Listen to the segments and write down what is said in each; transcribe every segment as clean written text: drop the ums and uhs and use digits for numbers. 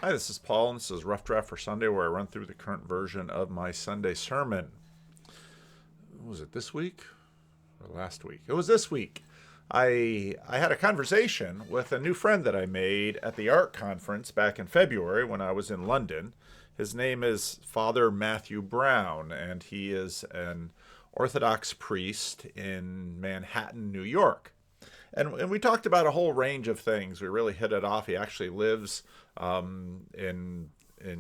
Hi, this is Paul, and this is Rough Draft for Sunday, where I run through the current version of my Sunday sermon. Was it this week or last week? It was this week. I had a conversation with a new friend that I made at the art conference back in February when I was in London. His name is Father Matthew Brown, and he is an Orthodox priest in Manhattan, New York. And we talked about a whole range of things. We really hit it off. He actually lives in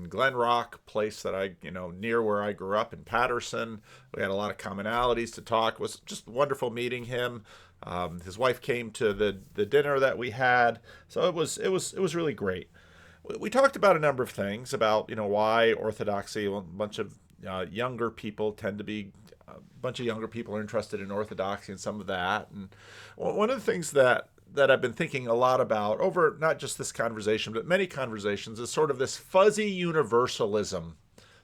Glen Rock, place that near where I grew up in Patterson. We had a lot of commonalities to talk. It was just wonderful meeting him. His wife came to the dinner that we had, so it was really great. We talked about a number of things about why Orthodoxy. A bunch of younger people tend to be a bunch of younger people are interested in Orthodoxy and some of that. And one of the things that I've been thinking a lot about over not just this conversation, but many conversations is sort of this fuzzy universalism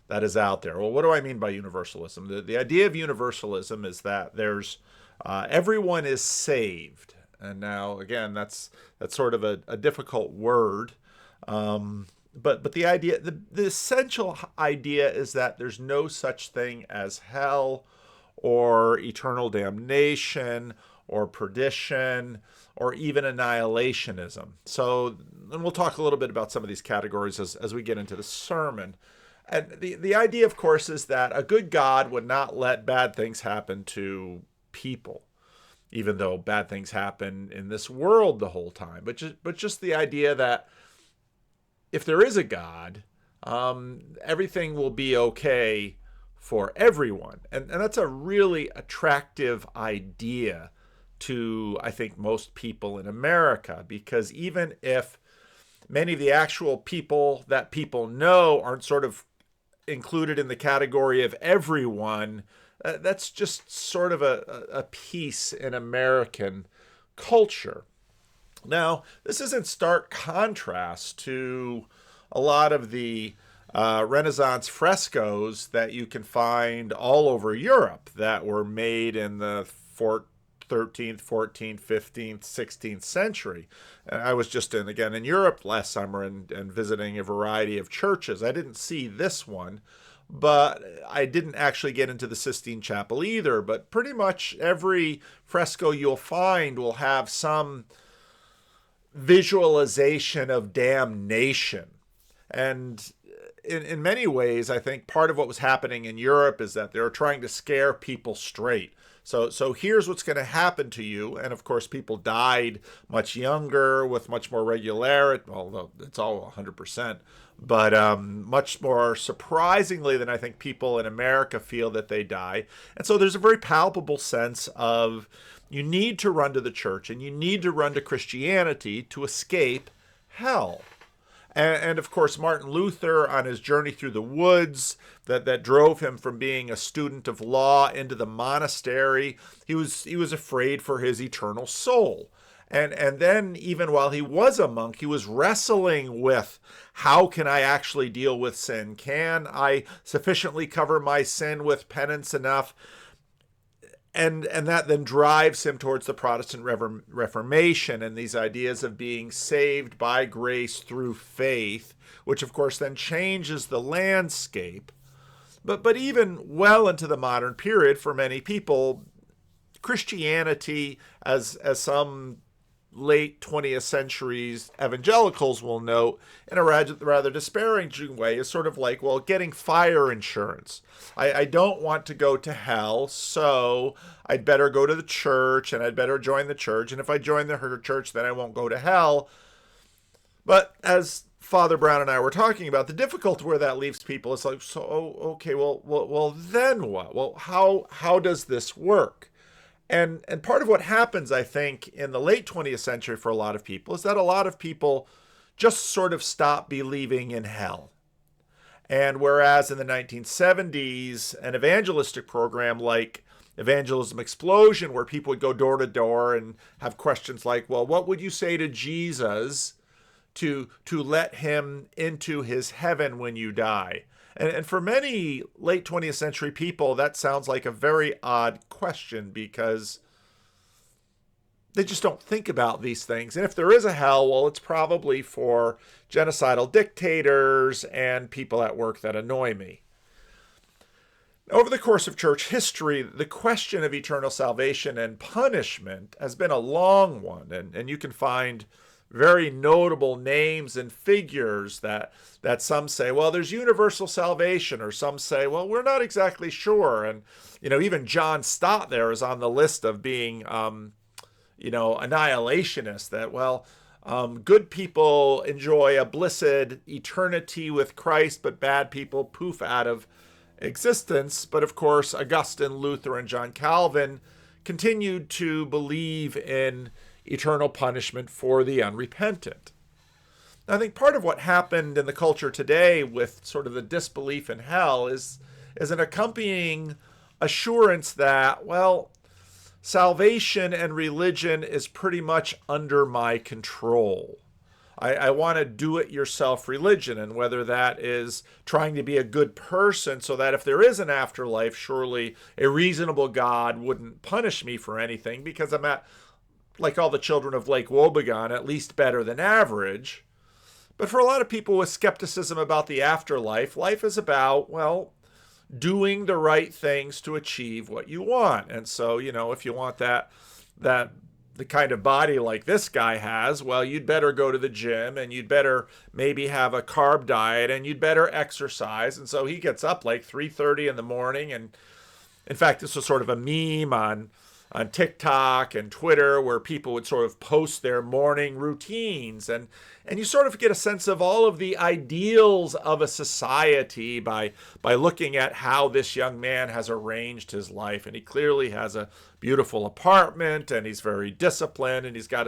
that is out there. Well, what do I mean by universalism? The idea of universalism is that there's everyone is saved. And now, again, that's sort of a difficult word. But the idea, the essential idea is that there's no such thing as hell or eternal damnation or perdition or even annihilationism. So, and we'll talk a little bit about some of these categories as we get into the sermon. And the idea, of course, is that a good God would not let bad things happen to people, even though bad things happen in this world the whole time. But just the idea that if there is a God, everything will be okay for everyone. And that's a really attractive idea to, I think, most people in America, because even if many of the actual people that people know aren't sort of included in the category of everyone, that's just sort of a piece in American culture. Now, this is in stark contrast to a lot of the Renaissance frescoes that you can find all over Europe that were made in the 13th, 14th, 15th, 16th century. And I was just in Europe last summer and visiting a variety of churches. I didn't see this one, but I didn't actually get into the Sistine Chapel either. But pretty much every fresco you'll find will have some visualization of damnation. And in many ways, I think part of what was happening in Europe is that they were trying to scare people straight. So here's what's going to happen to you. And of course, people died much younger with much more regularity, although it's all 100%, but much more surprisingly than I think people in America feel that they die. And so there's a very palpable sense of you need to run to the church and you need to run to Christianity to escape hell. And of course, Martin Luther, on his journey through the woods that drove him from being a student of law into the monastery, he was afraid for his eternal soul. And then even while he was a monk, he was wrestling with how can I actually deal with sin? Can I sufficiently cover my sin with penance enough? And that then drives him towards the Protestant Reformation and these ideas of being saved by grace through faith, which of course then changes the landscape. But even well into the modern period, for many people, Christianity, as some late 20th century's evangelicals will note in a rather disparaging way, is sort of like, well, getting fire insurance. I don't want to go to hell, so I'd better go to the church and I'd better join the church. And if I join the church, then I won't go to hell. But as Father Brown and I were talking about, the difficulty where that leaves people is like, so, okay, well, then what? Well, how does this work? And part of what happens, I think, in the late 20th century for a lot of people is that a lot of people just sort of stop believing in hell. And whereas in the 1970s, an evangelistic program like Evangelism Explosion, where people would go door to door and have questions like, well, what would you say to Jesus to let him into his heaven when you die? And for many late 20th century people, that sounds like a very odd question, because they just don't think about these things. And if there is a hell, well, it's probably for genocidal dictators and people at work that annoy me. Over the course of church history, the question of eternal salvation and punishment has been a long one, and you can find very notable names and figures that some say, well, there's universal salvation, or some say, well, we're not exactly sure. And, even John Stott there is on the list of being, annihilationist, that, well, good people enjoy a blissed eternity with Christ, but bad people poof out of existence. But of course, Augustine, Luther, and John Calvin continued to believe in eternal punishment for the unrepentant. Now, I think part of what happened in the culture today with sort of the disbelief in hell is an accompanying assurance that, well, salvation and religion is pretty much under my control. I want to do-it-yourself religion, and whether that is trying to be a good person so that if there is an afterlife, surely a reasonable God wouldn't punish me for anything because I'm like all the children of Lake Wobegon, at least better than average. But for a lot of people with skepticism about the afterlife, life is about, well, doing the right things to achieve what you want. And so, if you want the kind of body like this guy has, well, you'd better go to the gym, and you'd better maybe have a carb diet, and you'd better exercise. And so he gets up like 3:30 in the morning. And in fact, this was sort of a meme on TikTok and Twitter where people would sort of post their morning routines. And you sort of get a sense of all of the ideals of a society by looking at how this young man has arranged his life. And he clearly has a beautiful apartment, and he's very disciplined, and he's got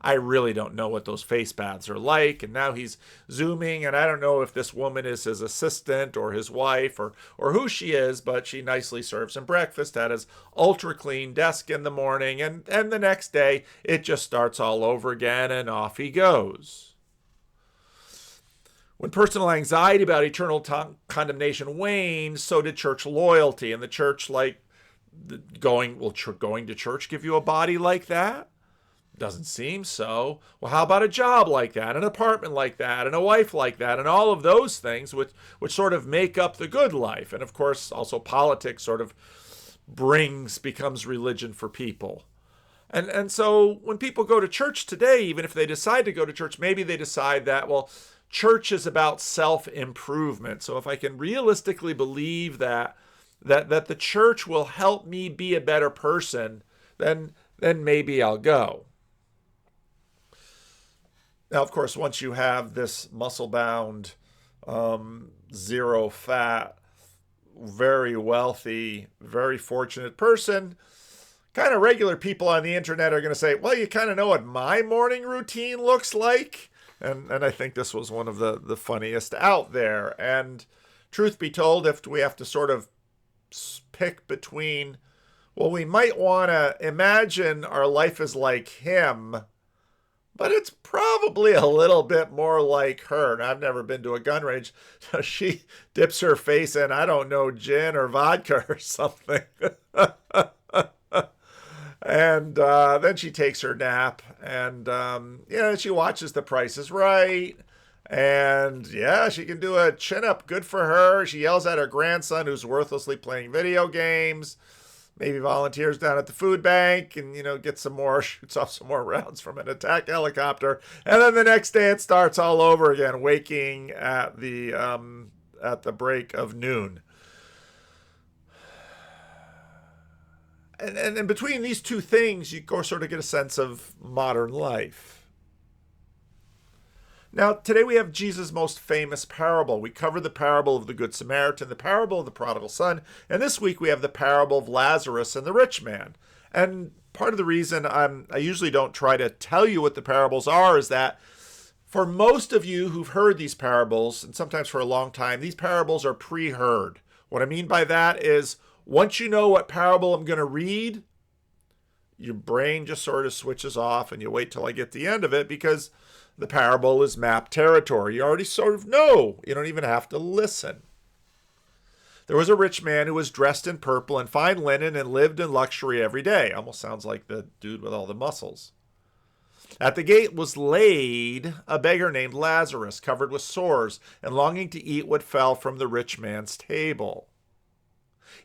I really don't know what those face baths are like. And now he's Zooming, and I don't know if this woman is his assistant or his wife or who she is, but she nicely serves him breakfast at his ultra clean desk in the morning, and the next day it just starts all over again, and off he goes. When personal anxiety about eternal condemnation waned, so did church loyalty. And the church, going to church give you a body like that? Doesn't seem so. Well, how about a job like that, an apartment like that, and a wife like that, and all of those things which sort of make up the good life? And of course, also politics sort of becomes religion for people. And so when people go to church today, even if they decide to go to church, maybe they decide that, well, church is about self-improvement. So if I can realistically believe that the church will help me be a better person, then maybe I'll go. Now, of course, once you have this muscle-bound, zero-fat, very wealthy, very fortunate person, kind of regular people on the internet are going to say, well, you kind of know what my morning routine looks like. And I think this was one of the funniest out there. And truth be told, if we have to sort of pick between, well, we might want to imagine our life is like him, but it's probably a little bit more like her. And I've never been to a gun range. So she dips her face in, I don't know, gin or vodka or something. And then she takes her nap, and she watches The Price is Right, and she can do a chin-up. Good for her. She yells at her grandson who's worthlessly playing video games, maybe volunteers down at the food bank, and shoots off some more rounds from an attack helicopter. And then the next day it starts all over again, waking at the break of noon. And between these two things, you sort of get a sense of modern life. Now, today we have Jesus' most famous parable. We covered the parable of the Good Samaritan, the parable of the prodigal son, and this week we have the parable of Lazarus and the rich man. And part of the reason I usually don't try to tell you what the parables are is that for most of you who've heard these parables, and sometimes for a long time, these parables are pre-heard. What I mean by that is, once you know what parable I'm going to read, your brain just sort of switches off and you wait till I get to the end of it because the parable is map territory. You already sort of know. You don't even have to listen. There was a rich man who was dressed in purple and fine linen and lived in luxury every day. Almost sounds like the dude with all the muscles. At the gate was laid a beggar named Lazarus, covered with sores and longing to eat what fell from the rich man's table.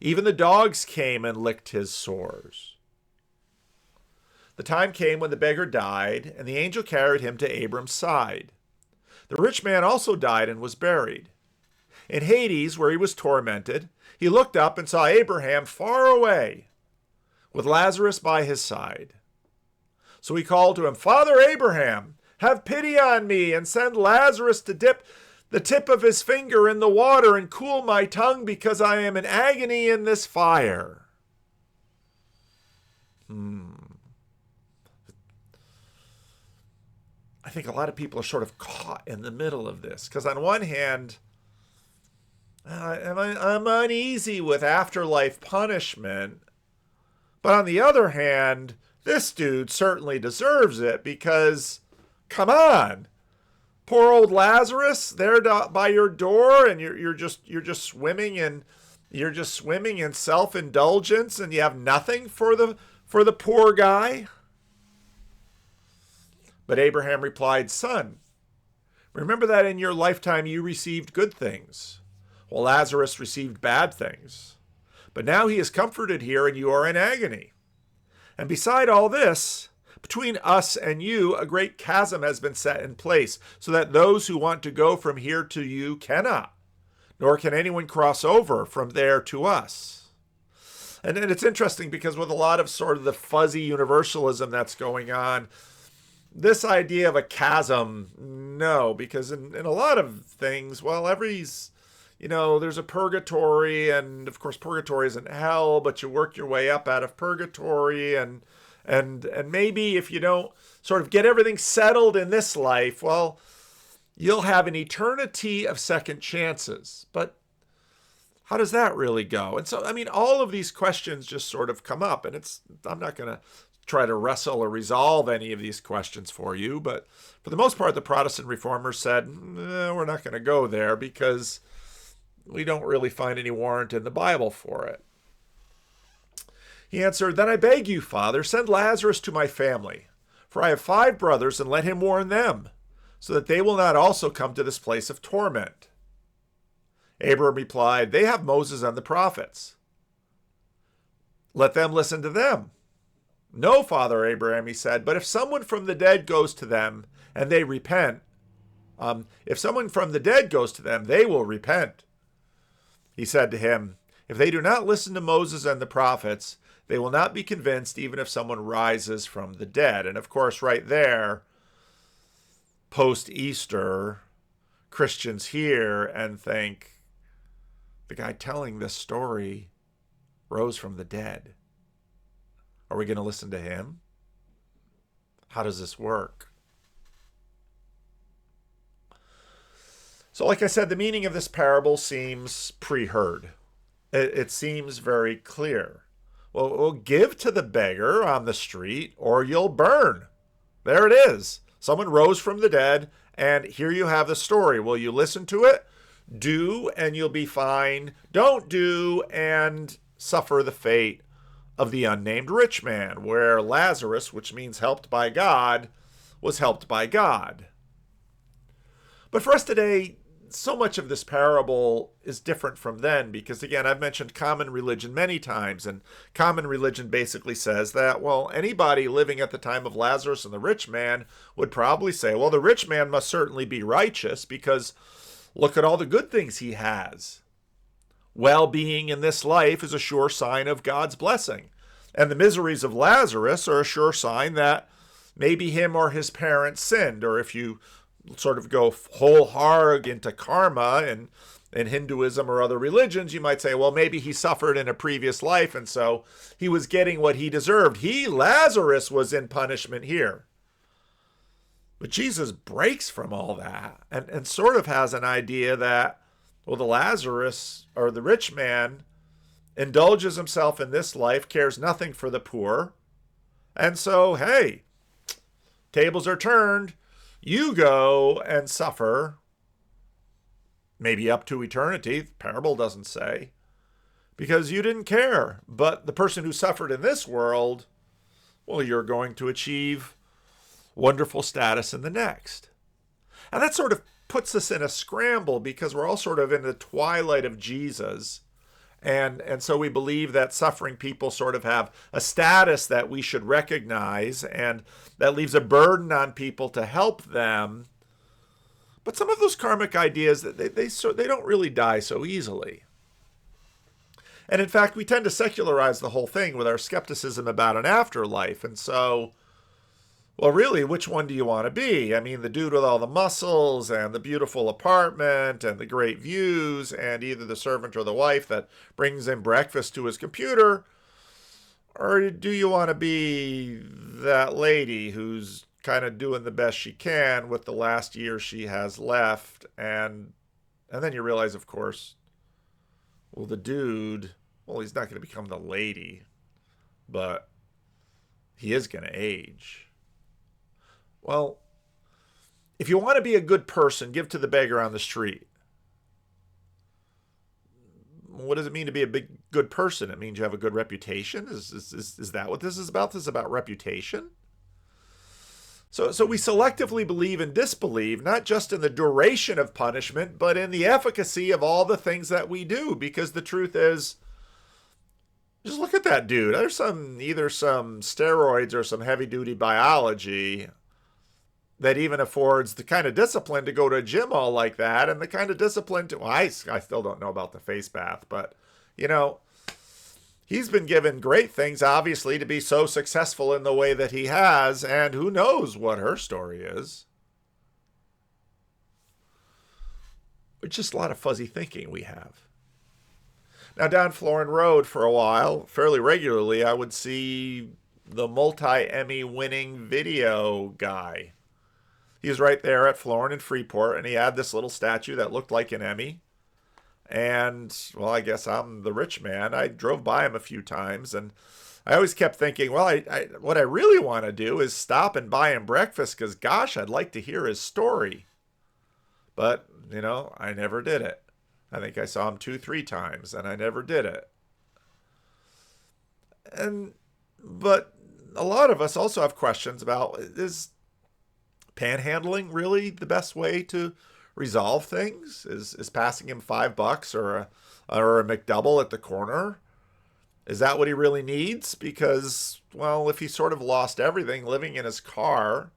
Even the dogs came and licked his sores. The time came when the beggar died, and the angel carried him to Abram's side. The rich man also died and was buried. In Hades, where he was tormented, he looked up and saw Abraham far away, with Lazarus by his side. So he called to him, "Father Abraham, have pity on me and send Lazarus to dip the tip of his finger in the water and cool my tongue, because I am in agony in this fire." I think a lot of people are sort of caught in the middle of this, because on one hand, I'm uneasy with afterlife punishment, but on the other hand, this dude certainly deserves it, because, come on, poor old Lazarus there by your door, and you're just swimming in self-indulgence, and you have nothing for the poor guy. But Abraham replied, "Son, remember that in your lifetime you received good things, while Lazarus received bad things. But now he is comforted here, and you are in agony. And beside all this, between us and you, a great chasm has been set in place, so that those who want to go from here to you cannot, nor can anyone cross over from there to us." And it's interesting, because with a lot of sort of the fuzzy universalism that's going on, this idea of a chasm, no, because in a lot of things, well, there's a purgatory, and of course purgatory isn't hell, but you work your way up out of purgatory, and maybe if you don't sort of get everything settled in this life, well, you'll have an eternity of second chances. But how does that really go? And so, all of these questions just sort of come up, and I'm not going to try to wrestle or resolve any of these questions for you, but for the most part, the Protestant reformers said, we're not going to go there, because we don't really find any warrant in the Bible for it. He answered, "Then I beg you, Father, send Lazarus to my family, for I have 5 brothers, and let him warn them, so that they will not also come to this place of torment." Abraham replied, "They have Moses and the prophets. Let them listen to them." "No, Father Abraham," he said, "but if someone from the dead goes to them and they repent, if someone from the dead goes to them, they will repent." He said to him, "If they do not listen to Moses and the prophets, they will not be convinced, even if someone rises from the dead." And of course, right there, post-Easter, Christians hear and think, the guy telling this story rose from the dead. Are we going to listen to him? How does this work? So like I said, the meaning of this parable seems pre-heard. It seems very clear. Well, give to the beggar on the street or you'll burn. There it is. Someone rose from the dead, and here you have the story. Will you listen to it? Do, and you'll be fine. Don't do, and suffer the fate of the unnamed rich man, where Lazarus, which means helped by God, was helped by God. But for us today, so much of this parable is different from then, because again, I've mentioned common religion many times, and common religion basically says that, well, anybody living at the time of Lazarus and the rich man would probably say, well, the rich man must certainly be righteous, because look at all the good things he has. Well-being in this life is a sure sign of God's blessing. And the miseries of Lazarus are a sure sign that maybe him or his parents sinned. Or if you sort of go whole hog into karma and in Hinduism or other religions, you might say, well, maybe he suffered in a previous life, and so he was getting what he deserved. Lazarus, was in punishment here. But Jesus breaks from all that and sort of has an idea that, well, the Lazarus or the rich man indulges himself in this life, cares nothing for the poor. And so, hey, tables are turned. You go and suffer, maybe up to eternity. The parable doesn't say. because you didn't care. But the person who suffered in this world, well, you're going to achieve wonderful status in the next. And that sort of puts us in a scramble because we're all sort of in the twilight of Jesus. And so we believe that suffering people sort of have a status that we should recognize, and that leaves a burden on people to help them. But some of those karmic ideas, they don't really die so easily. And in fact, we tend to secularize the whole thing with our skepticism about an afterlife. And so, well, really, which one do you want to be? I mean, the dude with all the muscles and the beautiful apartment and the great views, and either the servant or the wife that brings in breakfast to his computer? Or do you want to be that lady who's kind of doing the best she can with the last year she has left? And then you realize, of course, well, the dude, well, he's not going to become the lady, but he is going to age. Well, if you want to be a good person, give to the beggar on the street. What does it mean to be a good person? It means you have a good reputation? Is that what this is about? This is about reputation? So we selectively believe and disbelieve, not just in the duration of punishment, but in the efficacy of all the things that we do. Because the truth is, just look at that dude. There's either some steroids or some heavy-duty biology that even affords the kind of discipline to go to a gym all like that, and the kind of discipline to, well, I still don't know about the face bath, but, he's been given great things, obviously, to be so successful in the way that he has, and who knows what her story is. It's just a lot of fuzzy thinking we have. Now, down Florin Road for a while, fairly regularly, I would see the multi-Emmy winning video guy. He was right there at Florin and Freeport, and he had this little statue that looked like an Emmy. And, well, I guess I'm the rich man. I drove by him a few times, and I always kept thinking, well, what I really want to do is stop and buy him breakfast, because, gosh, I'd like to hear his story. But, I never did it. I think I saw him 2-3 times, and I never did it. But a lot of us also have questions about, is panhandling really the best way to resolve things? Is passing him $5 or a McDouble at the corner? Is that what he really needs? Because, well, if he sort of lost everything living in his car,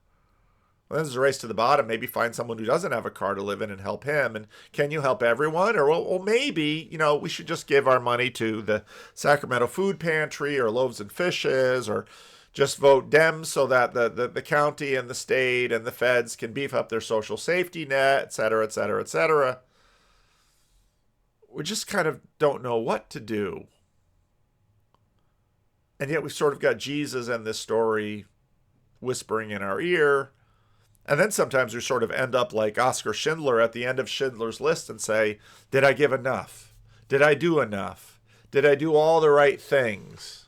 well, there's a race to the bottom. Maybe find someone who doesn't have a car to live in and help him. And can you help everyone? Or, well, maybe, we should just give our money to the Sacramento Food Pantry or Loaves and Fishes, or just vote Dems so that the county and the state and the feds can beef up their social safety net, et cetera, et cetera, et cetera. We just kind of don't know what to do. And yet we've sort of got Jesus and this story whispering in our ear. And then sometimes we sort of end up like Oskar Schindler at the end of Schindler's List and say, did I give enough? Did I do enough? Did I do all the right things?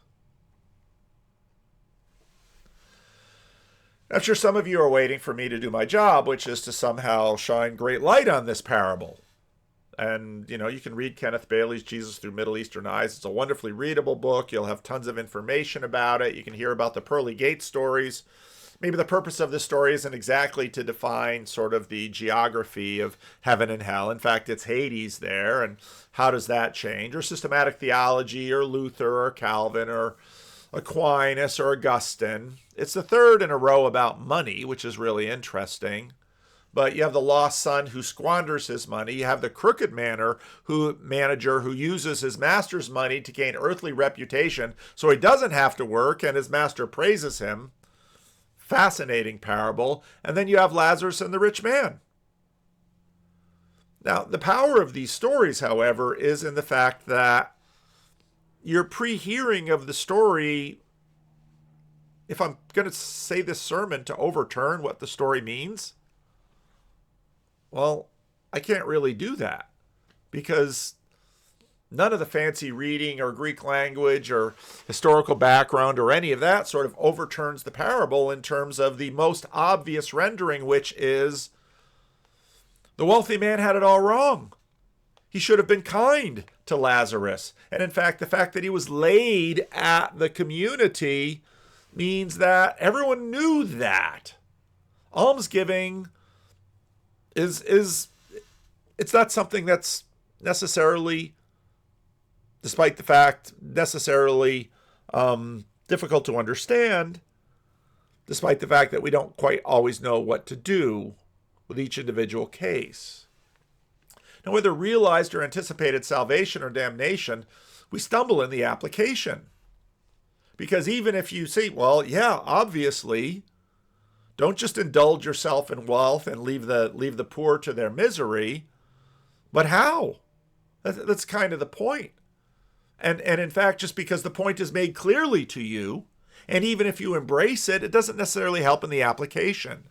I'm sure some of you are waiting for me to do my job, which is to somehow shine great light on this parable. And, you can read Kenneth Bailey's Jesus Through Middle Eastern Eyes. It's a wonderfully readable book. You'll have tons of information about it. You can hear about the pearly gate stories. Maybe the purpose of this story isn't exactly to define sort of the geography of heaven and hell. In fact, it's Hades there, and how does that change? Or systematic theology, or Luther, or Calvin, or Aquinas, or Augustine. It's the third in a row about money, which is really interesting. But you have the lost son who squanders his money. You have the crooked manager who uses his master's money to gain earthly reputation so he doesn't have to work and his master praises him. Fascinating parable. And then you have Lazarus and the rich man. Now, the power of these stories, however, is in the fact that your pre-hearing of the story, if I'm going to say this sermon to overturn what the story means, well, I can't really do that, because none of the fancy reading or Greek language or historical background or any of that sort of overturns the parable in terms of the most obvious rendering, which is the wealthy man had it all wrong. He should have been kind to Lazarus. And in fact, the fact that he was laid at the community means that everyone knew that. Almsgiving is it's not something that's necessarily, despite the fact, necessarily difficult to understand, despite the fact that we don't quite always know what to do with each individual case. Now, whether realized or anticipated salvation or damnation, we stumble in the application. Because even if you see, well, yeah, obviously, don't just indulge yourself in wealth and leave the poor to their misery, but how? That's kind of the point. And in fact, just because the point is made clearly to you, and even if you embrace it, it doesn't necessarily help in the application.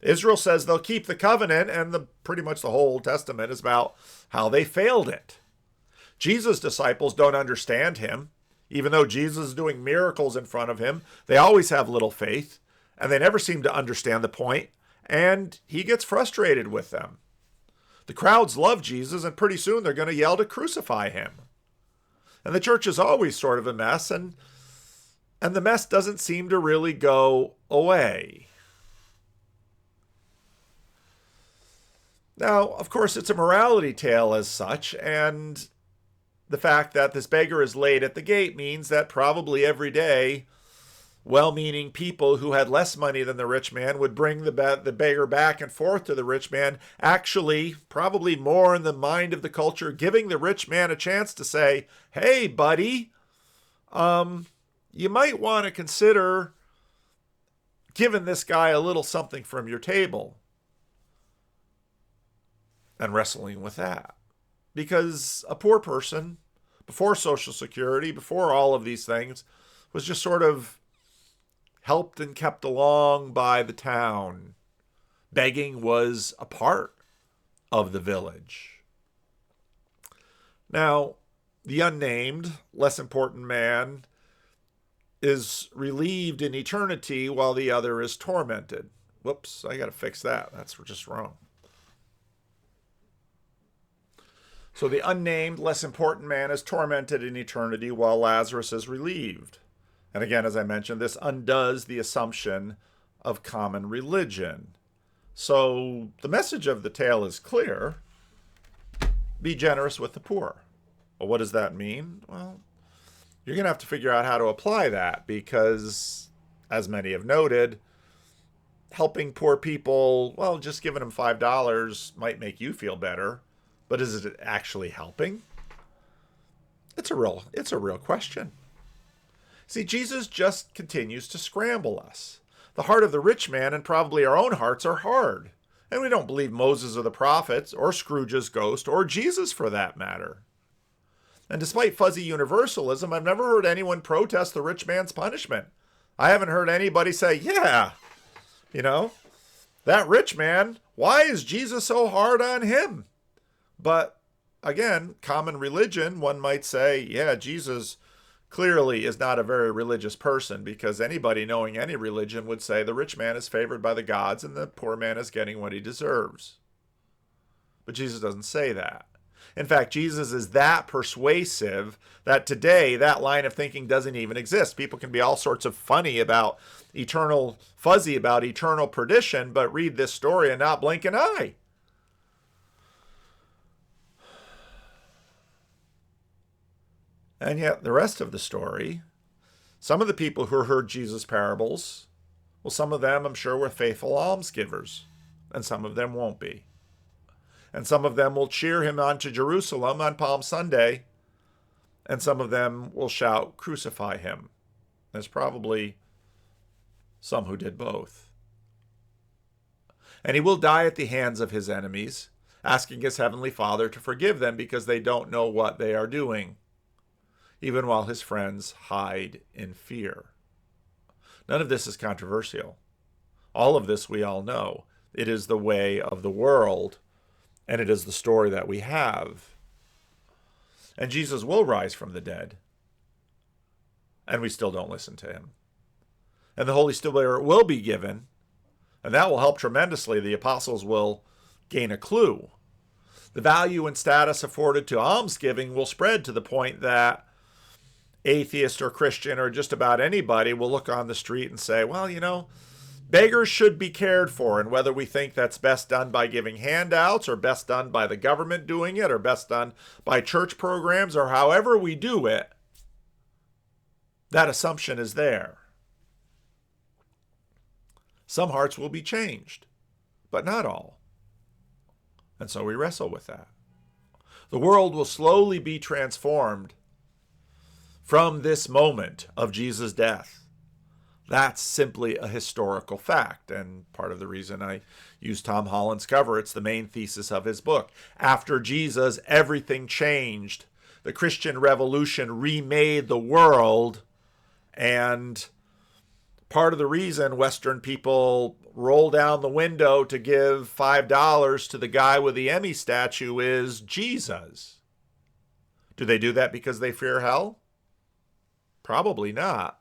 Israel says they'll keep the covenant, and pretty much the whole Old Testament is about how they failed it. Jesus' disciples don't understand him. Even though Jesus is doing miracles in front of him, they always have little faith, and they never seem to understand the point, and he gets frustrated with them. The crowds love Jesus, and pretty soon they're going to yell to crucify him. And the church is always sort of a mess, and the mess doesn't seem to really go away. Now, of course, it's a morality tale as such, and the fact that this beggar is laid at the gate means that probably every day, well-meaning people who had less money than the rich man would bring the beggar back and forth to the rich man, actually, probably more in the mind of the culture, giving the rich man a chance to say, hey, buddy, you might want to consider giving this guy a little something from your table. And wrestling with that. Because a poor person, before Social Security, before all of these things, was just sort of helped and kept along by the town. Begging was a part of the village. Now, the unnamed, less important man is relieved in eternity while the other is tormented. Whoops, I got to fix that. That's just wrong. So the unnamed, less important man is tormented in eternity while Lazarus is relieved. And again, as I mentioned, this undoes the assumption of common religion. So the message of the tale is clear. Be generous with the poor. Well, what does that mean? Well, you're going to have to figure out how to apply that because, as many have noted, helping poor people, well, just giving them $5 might make you feel better. But is it actually helping? It's a real question. See, Jesus just continues to scramble us. The heart of the rich man and probably our own hearts are hard. And we don't believe Moses or the prophets or Scrooge's ghost or Jesus for that matter. And despite fuzzy universalism, I've never heard anyone protest the rich man's punishment. I haven't heard anybody say, yeah, that rich man, why is Jesus so hard on him? But again, common religion, one might say, yeah, Jesus clearly is not a very religious person because anybody knowing any religion would say the rich man is favored by the gods and the poor man is getting what he deserves. But Jesus doesn't say that. In fact, Jesus is that persuasive that today that line of thinking doesn't even exist. People can be all sorts of fuzzy about eternal perdition, but read this story and not blink an eye. And yet the rest of the story, some of the people who heard Jesus' parables, well, some of them I'm sure were faithful almsgivers, and some of them won't be. And some of them will cheer him on to Jerusalem on Palm Sunday, and some of them will shout, crucify him. There's probably some who did both. And he will die at the hands of his enemies, asking his heavenly Father to forgive them because they don't know what they are doing, even while his friends hide in fear. None of this is controversial. All of this we all know. It is the way of the world, and it is the story that we have. And Jesus will rise from the dead, and we still don't listen to him. And the Holy Spirit will be given, and that will help tremendously. The apostles will gain a clue. The value and status afforded to almsgiving will spread to the point that atheist or Christian or just about anybody will look on the street and say, well, beggars should be cared for. And whether we think that's best done by giving handouts or best done by the government doing it or best done by church programs or however we do it, that assumption is there. Some hearts will be changed, but not all. And so we wrestle with that. The world will slowly be transformed from this moment of Jesus' death. That's simply a historical fact, and part of the reason I use Tom Holland's cover, it's the main thesis of his book. After Jesus, everything changed. The Christian Revolution remade the world, and part of the reason Western people roll down the window to give $5 to the guy with the Emmy statue is Jesus. Do they do that because they fear hell? Probably not.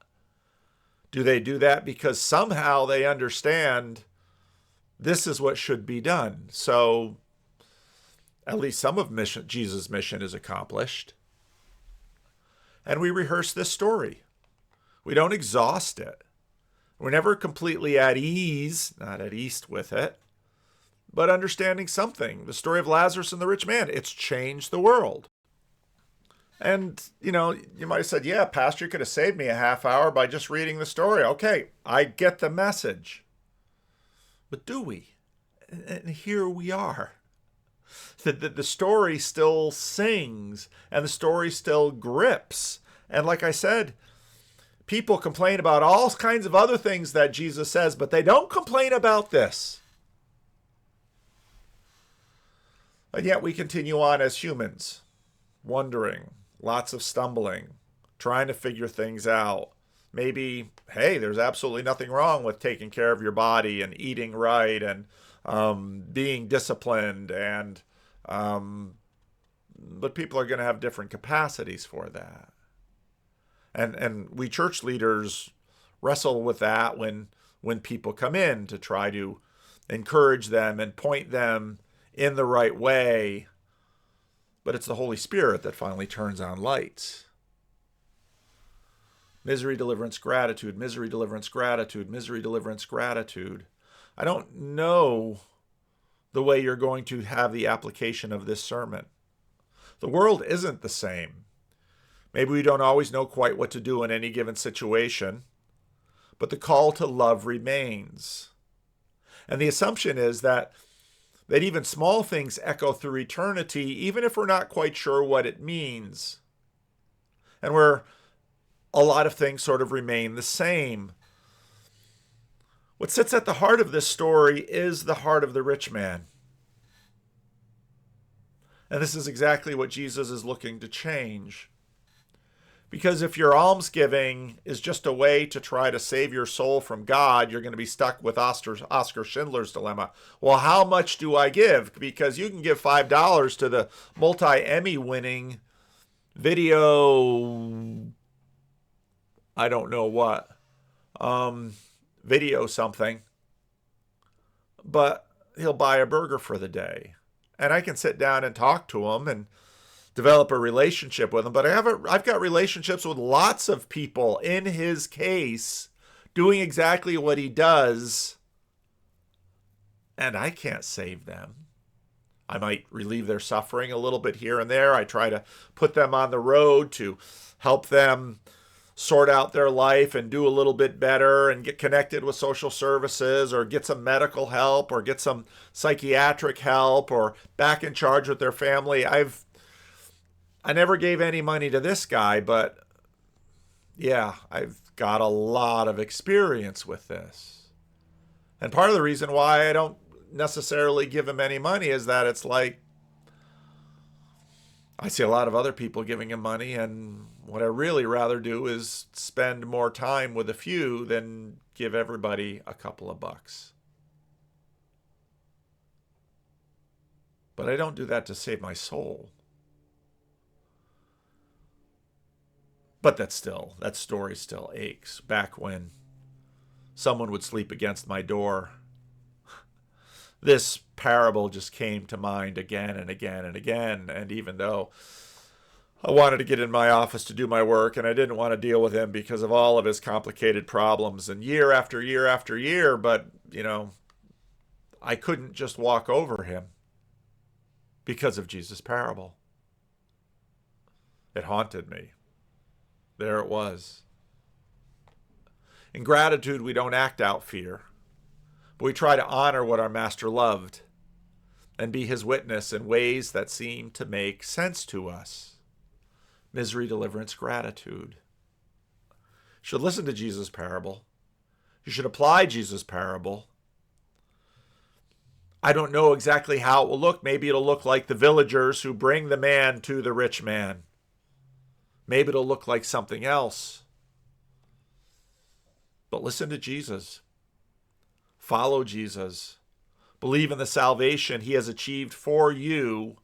Do they do that because somehow they understand this is what should be done? So at least some of Jesus' mission is accomplished. And we rehearse this story. We don't exhaust it. We're never completely at ease, not at ease with it, but understanding something. The story of Lazarus and the rich man, it's changed the world. And, you might have said, yeah, Pastor, you could have saved me a half hour by just reading the story. Okay, I get the message. But do we? And here we are. The story still sings, and the story still grips. And like I said, people complain about all kinds of other things that Jesus says, but they don't complain about this. And yet we continue on as humans, wondering, lots of stumbling, trying to figure things out. Maybe, hey, there's absolutely nothing wrong with taking care of your body and eating right and being disciplined, but people are going to have different capacities for that. And we church leaders wrestle with that when people come in to try to encourage them and point them in the right way. But it's the Holy Spirit that finally turns on lights. Misery, deliverance, gratitude, misery, deliverance, gratitude, misery, deliverance, gratitude. I don't know the way you're going to have the application of this sermon. The world isn't the same. Maybe we don't always know quite what to do in any given situation, but the call to love remains. And the assumption is that even small things echo through eternity, even if we're not quite sure what it means. And where a lot of things sort of remain the same. What sits at the heart of this story is the heart of the rich man. And this is exactly what Jesus is looking to change. Because if your almsgiving is just a way to try to save your soul from God, you're going to be stuck with Oscar Schindler's dilemma. Well, how much do I give? Because you can give $5 to the multi-Emmy winning video, I don't know what, video something, but he'll buy a burger for the day. And I can sit down and talk to him and develop a relationship with him. But I've got relationships with lots of people in his case doing exactly what he does, and I can't save them. I might relieve their suffering a little bit here and there. I try to put them on the road to help them sort out their life and do a little bit better and get connected with social services or get some medical help or get some psychiatric help or back in charge with their family. I never gave any money to this guy, but yeah, I've got a lot of experience with this. And part of the reason why I don't necessarily give him any money is that it's like, I see a lot of other people giving him money, and what I really rather do is spend more time with a few than give everybody a couple of bucks. But I don't do that to save my soul. But that story still aches. Back when someone would sleep against my door, this parable just came to mind again and again and again. And even though I wanted to get in my office to do my work, and I didn't want to deal with him because of all of his complicated problems and year after year after year, but, I couldn't just walk over him because of Jesus' parable. It haunted me. There it was. In gratitude, we don't act out fear, but we try to honor what our master loved and be his witness in ways that seem to make sense to us. Misery, deliverance, gratitude. You should listen to Jesus' parable. You should apply Jesus' parable. I don't know exactly how it will look. Maybe it'll look like the villagers who bring the man to the rich man. Maybe it'll look like something else. But listen to Jesus. Follow Jesus. Believe in the salvation he has achieved for you,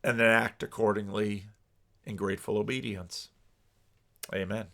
and then act accordingly in grateful obedience. Amen.